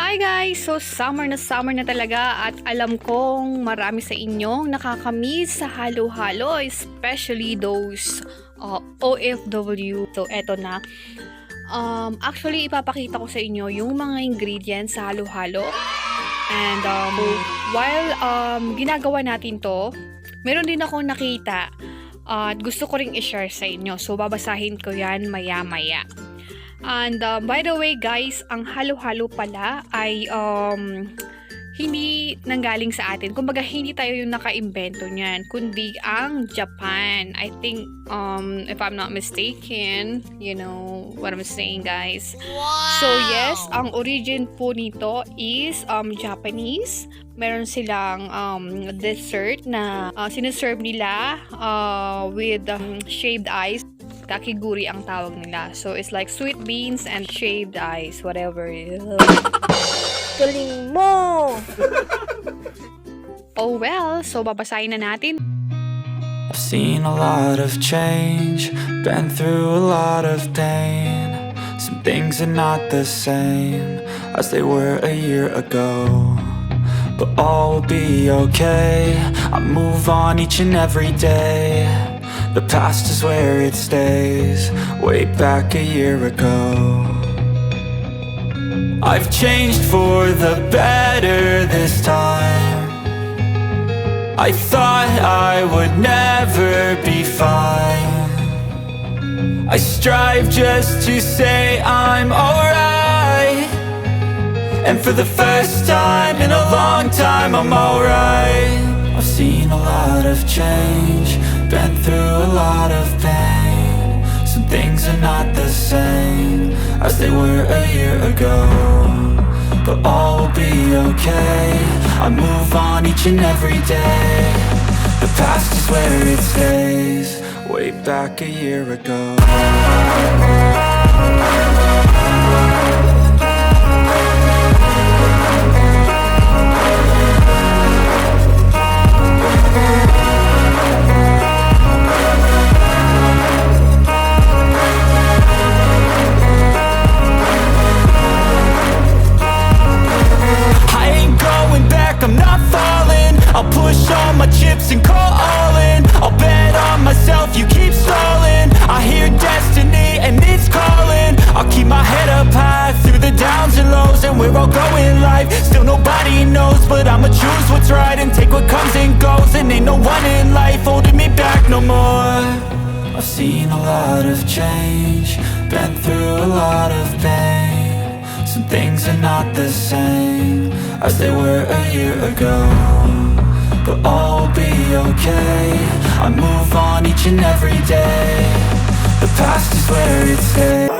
Hi guys! So summer na talaga at alam kong marami sa inyong nakakamiss sa halo-halo, especially those OFW. So eto na. Actually ipapakita ko sa inyo yung mga ingredients sa halo-halo. And while ginagawa natin to, meron din ako nakita at gusto ko ring i-share sa inyo. So babasahin ko yan maya-maya. And by the way guys, ang halo-halo pala ay hindi nanggaling sa atin. Kumbaga hindi tayo yung naka-imbento niyan, kundi ang Japan. I think if I'm not mistaken, you know what I'm saying guys. Wow! So yes, ang origin po nito is Japanese. Meron silang dessert na sinaserve nila with shaved ice. Kakiguri ang tawag nila. So, it's like sweet beans and shaved ice, whatever. Galing mo! Oh well, so babasahin na natin. I've seen a lot of change, been through a lot of pain. Some things are not the same as they were a year ago, but all will be okay. I move on each and every day. The past is where it stays, way back a year ago. I've changed for the better this time. I thought I would never be fine. I strive just to say I'm alright, and for the first time in a long time I'm alright. I've seen a lot of change, been through a lot of pain. Some things are not the same as they were a year ago, but all will be okay. I move on each and every day. The past is where it stays, way back a year ago. I'm not falling, I'll push all my chips and call all in. I'll bet on myself, you keep stalling. I hear destiny and it's calling. I'll keep my head up high through the downs and lows, and we're all going life. Still nobody knows, but I'ma choose what's right and take what comes and goes. And ain't no one in life holding me back no more. I've seen a lot of change, been through a lot of pain. Some things are not the same as they were a year ago, but all will be okay. I move on each and every day. The past is where it stays.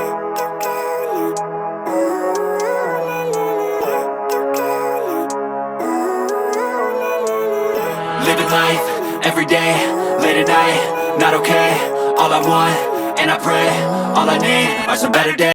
Living life every day, late at night, not okay. All I want and I pray, all I need are some better days.